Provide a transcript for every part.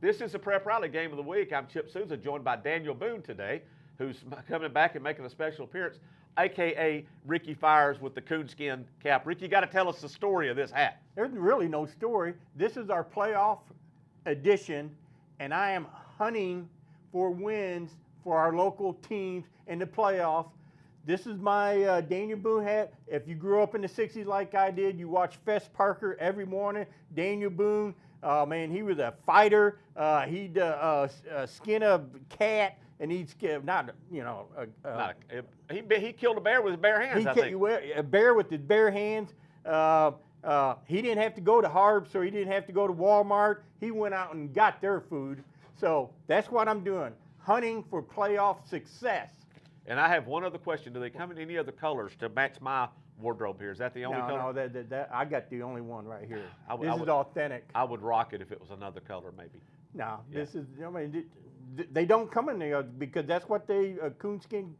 This is the Prep Rally Game of the Week. I'm Chip Souza, joined by Daniel Boone today, who's coming back and making a special appearance, a.k.a. Ricky Fires with the coonskin cap. Ricky, you got to tell us the story of this hat. There's really no story. This is our playoff edition, and I am hunting for wins for our local teams in the playoff. This is my Daniel Boone hat. If you grew up in the 60s like I did, you watch Fess Parker every morning. Daniel Boone, man, he was a fighter. He'd skin a cat, and he'd skin, he killed a bear with his bare hands, I think. A bear with his bare hands. He didn't have to go to Harbs, so he didn't have to go to Walmart. He went out and got their food. So that's what I'm doing, hunting for playoff success. And I have one other question. Do they come in any other colors to match my wardrobe here? Is that the only color? No, I got the only one right here. This is authentic. I would rock it if it was another color, maybe. No, this is, I mean, they don't come in there because that's what they, coonskin,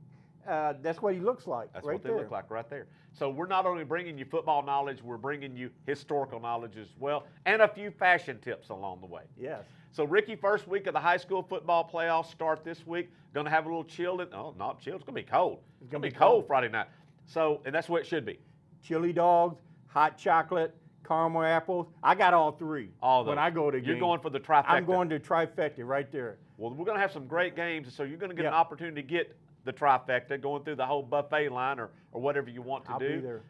that's what he looks like. That's right what they there. look like right there. So we're not only bringing you football knowledge, we're bringing you historical knowledge as well, and a few fashion tips along the way. Yes. So, Ricky, first week of the high school football playoffs start this week. Going to have a little chill. Not chill. It's going to be cold. It's going to be cold Friday night. So, and that's what it should be. Chili dogs, hot chocolate, caramel apples. I got all three. All those. When I go to You're game. going for the trifecta. I'm going to trifecta right there. Well, we're going to have some great games, so you're going to get an opportunity to get the trifecta, going through the whole buffet line or whatever you want to do. I'll be there.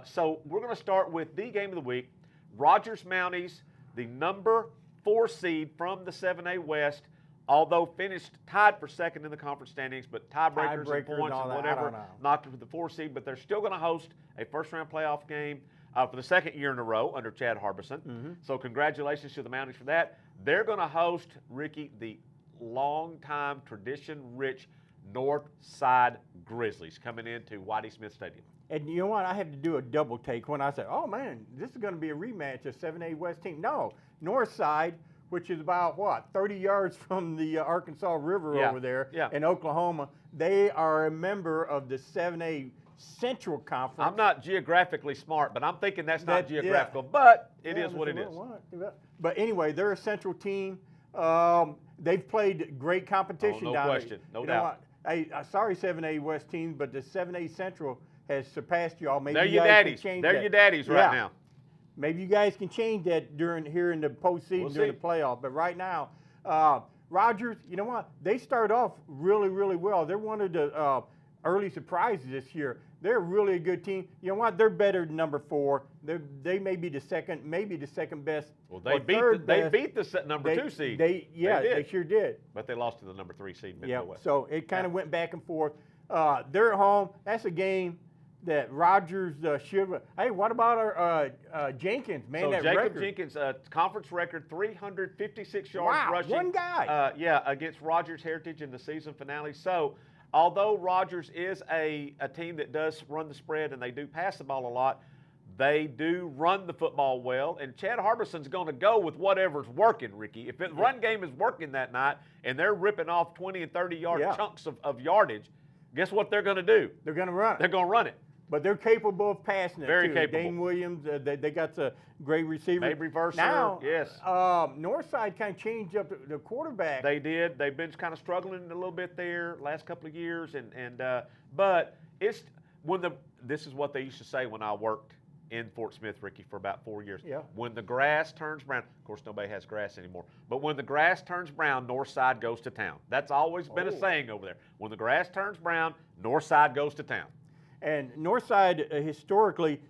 So we're going to start with the game of the week. Rogers Mounties, the number 4 seed from the 7A West, although finished tied for second in the conference standings, but tiebreakers and points and whatever knocked it to the 4 seed, but they're still going to host a first-round playoff game for the second year in a row under Chad Harbison. So congratulations to the Mounties for that. They're going to host, Ricky, the long-time, tradition-rich Northside Grizzlies coming into Whitey Smith Stadium. And you know what? I have to do a double take when I say, oh, man, this is going to be a rematch of 7A West team. No, Northside, which is about, 30 yards from the Arkansas River over there in Oklahoma, they are a member of the 7A Central Conference. I'm not geographically smart, but I'm thinking that's not geographical, but it is what it is. But anyway, they're a Central team. They've played great competition down there. No question, no doubt. Hey, sorry, 7A West team, but the 7A Central has surpassed y'all. Maybe they're your daddies. They're your daddies right now. Maybe you guys can change that here in the postseason, during the playoff. But right now, Rogers, you know what? They started off really, really well. They're one of the early surprises this year. They're really a good team. You know what? They're better than number 4. They may be the second, best. Well, they beat the number 2 seed. They sure did. But they lost to the number 3 seed. Yeah. So it kind of went back and forth. They're at home. That's a game that Rogers should. Hey, what about our Jenkins? Man, so that Jacob record. Jenkins, conference record, 356 yards rushing. One guy. Against Rogers Heritage in the season finale. So, although Rogers is a team that does run the spread and they do pass the ball a lot, they do run the football well. And Chad Harbison's going to go with whatever's working, Ricky. If the run game is working that night and they're ripping off 20 and 30-yard chunks of yardage, guess what they're going to do? They're going to run it. They're going to run it. But they're capable of passing it, Very too. capable. Dane Williams, they got a great receiver. Maybe reverser, now, yes. Northside kind of changed up the quarterback. They did. They've been kind of struggling a little bit there last couple of years, but it's this is what they used to say when I worked in Fort Smith, Ricky, for about 4 years. Yeah. When the grass turns brown, of course nobody has grass anymore, but when the grass turns brown, Northside goes to town. That's always been a saying over there. When the grass turns brown, Northside goes to town. And Northside, historically,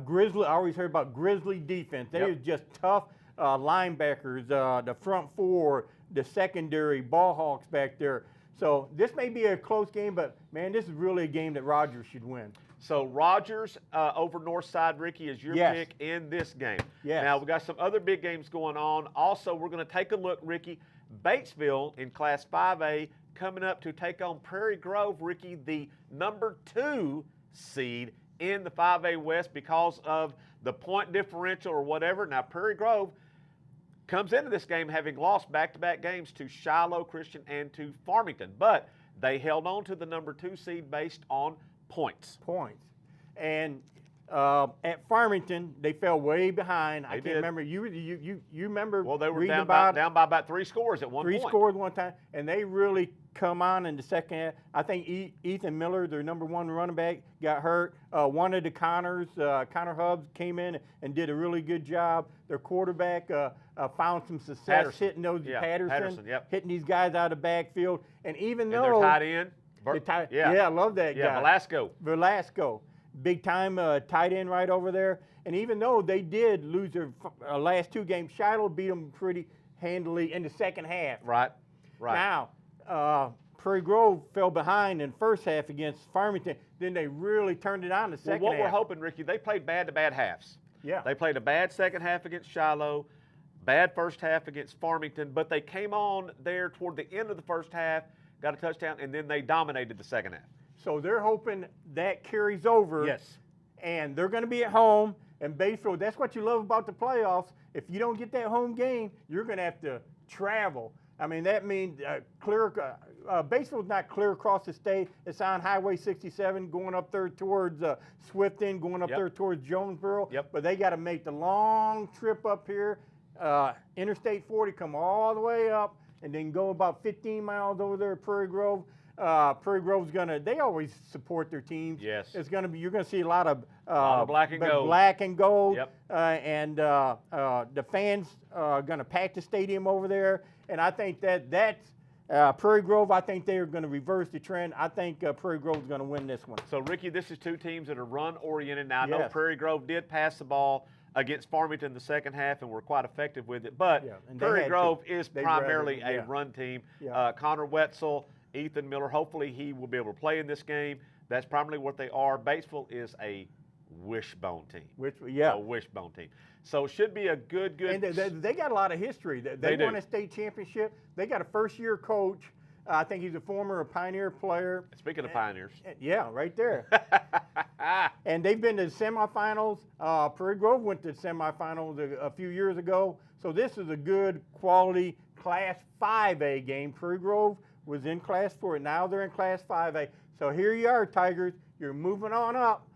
Grizzly, I always heard about Grizzly defense. They are just tough linebackers, the front 4, the secondary, ball hawks back there. So this may be a close game, but, man, this is really a game that Rogers should win. So Rogers over Northside, Ricky, is your pick in this game. Yes. Now, we've got some other big games going on. Also, we're going to take a look, Ricky, Batesville in Class 5A coming up to take on Prairie Grove, Ricky, the number 2 seed in the 5A West because of the point differential or whatever. Now, Prairie Grove comes into this game having lost back-to-back games to Shiloh Christian and to Farmington, but they held on to the number 2 seed based on points. And At Farmington, they fell way behind. I can't did. remember. You remember? Well, they were reading down by about 3 scores at one three point. scores one time, and they really come on in the second half. I think Ethan Miller, their number 1 running back, got hurt. One of the Connors, Connor Hubbs, came in and did a really good job. Their quarterback found some success hitting those Patterson, hitting these guys out of the backfield. And even though their tight end, I love that guy. Velasco, big time tight end right over there. And even though they did lose their last 2 games, Shiloh beat them pretty handily in the second half. Right. Now, Prairie Grove fell behind in the first half against Farmington. Then they really turned it on the second half. What we're hoping, Ricky, they played bad halves. Yeah. They played a bad second half against Shiloh, bad first half against Farmington, but they came on there toward the end of the first half, got a touchdown, and then they dominated the second half. So they're hoping that carries over. Yes. And they're going to be at home. And Batesville, that's what you love about the playoffs. If you don't get that home game, you're going to have to travel. I mean, that means Batesville's not clear across the state. It's on Highway 67 going up there towards Swifton, going up there towards Jonesboro. But they got to make the long trip up here, Interstate 40, come all the way up, and then go about 15 miles over there at Prairie Grove. Prairie Grove's they always support their teams. Yes. It's going to be, you're going to see a lot of black and gold. Black and gold. Yep. And the fans are going to pack the stadium over there. And I think that's Prairie Grove. I think they are going to reverse the trend. I think Prairie Grove is going to win this one. So, Ricky, this is 2 teams that are run-oriented. Now, I know Prairie Grove did pass the ball against Farmington in the second half and were quite effective with it. But Prairie Grove is primarily a run team. Connor Wetzel, Ethan Miller, hopefully he will be able to play in this game. That's primarily what they are. Batesville is a wishbone team. A wishbone team. So it should be a good. And they got a lot of history. They won a state championship. They got a first-year coach. I think he's a former Pioneer player. Speaking of Pioneers. Yeah, right there. And they've been to the semifinals. Prairie Grove went to the semifinals a few years ago. So this is a good quality Class 5A game. Prairie Grove was in Class 4. Now they're in Class 5A. So here you are, Tigers. You're moving on up.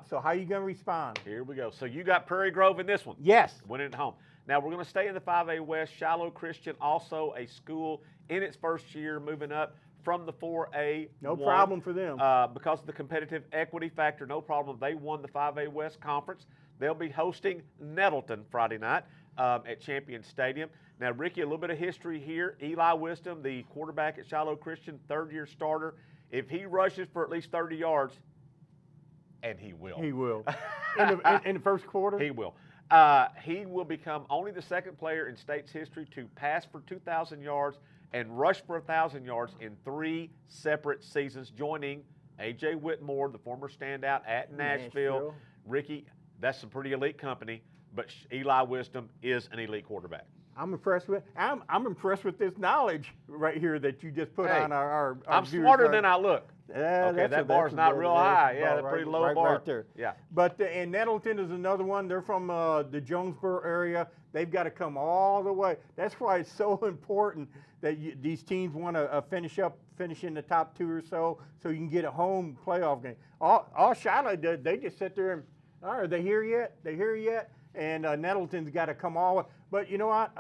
So how are you going to respond? Here we go. So you got Prairie Grove in this one. Yes. Winning at home. Now we're going to stay in the 5A West. Shiloh Christian, also a school in its first year, moving up from the 4A. No problem for them. Because of the competitive equity factor, no problem. They won the 5A West Conference. They'll be hosting Nettleton Friday night at Champion Stadium. Now, Ricky, a little bit of history here. Eli Wisdom, the quarterback at Shiloh Christian, 3rd-year starter. If he rushes for at least 30 yards, and he will. He will. in the first quarter? He will. He will become only the 2nd player in state's history to pass for 2,000 yards and rush for 1,000 yards in 3 separate seasons, joining A.J. Whitmore, the former standout at Nashville. Ricky, that's some pretty elite company, but Eli Wisdom is an elite quarterback. I'm impressed with this knowledge right here that you just put on our I'm smarter than I look. Okay, that bar's not real high. Yeah, that's pretty low bar. Right there. Yeah. But and Nettleton is another one. They're from the Jonesboro area. They've got to come all the way. That's why it's so important that these teams want to finish in the top 2 or so you can get a home playoff game. All Shiloh did, they just sit there and, all right, are they here yet? They here yet? And Nettleton's got to come all the way. But you know what?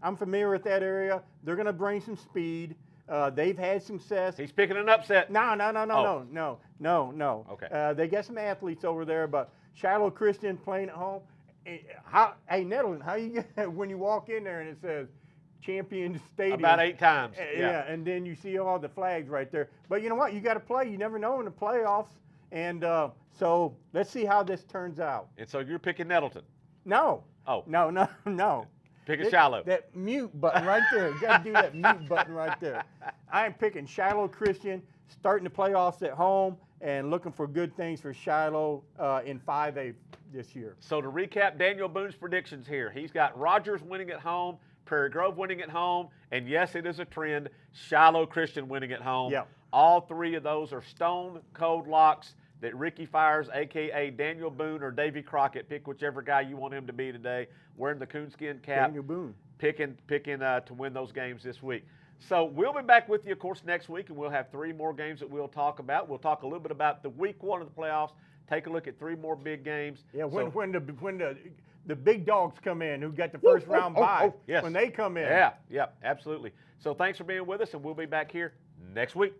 I'm familiar with that area. They're going to bring some speed. They've had some success. He's picking an upset. No. Okay. They got some athletes over there, but Shiloh Christian playing at home. Hey, Nettleton, how you get when you walk in there and it says Champion Stadium? About 8 times. Yeah, and then you see all the flags right there. But you know what? You got to play. You never know in the playoffs. And so let's see how this turns out. And so you're picking Nettleton? No. Oh. No. Picking Shiloh. That mute button right there. You got to do that mute button right there. I am picking Shiloh Christian, starting the playoffs at home, and looking for good things for Shiloh in 5A this year. So to recap Daniel Boone's predictions here, he's got Rogers winning at home, Prairie Grove winning at home, and yes, it is a trend, Shiloh Christian winning at home. Yep. All 3 of those are stone cold locks that Ricky Fires, a.k.a. Daniel Boone or Davy Crockett, pick whichever guy you want him to be today, wearing the coonskin cap. Daniel Boone. Picking to win those games this week. So we'll be back with you, of course, next week, and we'll have 3 more games that we'll talk about. We'll talk a little bit about the week 1 of the playoffs, take a look at 3 more big games. Yeah, when the big dogs come in, who got the first round bye, yes. when they come in. Yeah, absolutely. So thanks for being with us, and we'll be back here next week.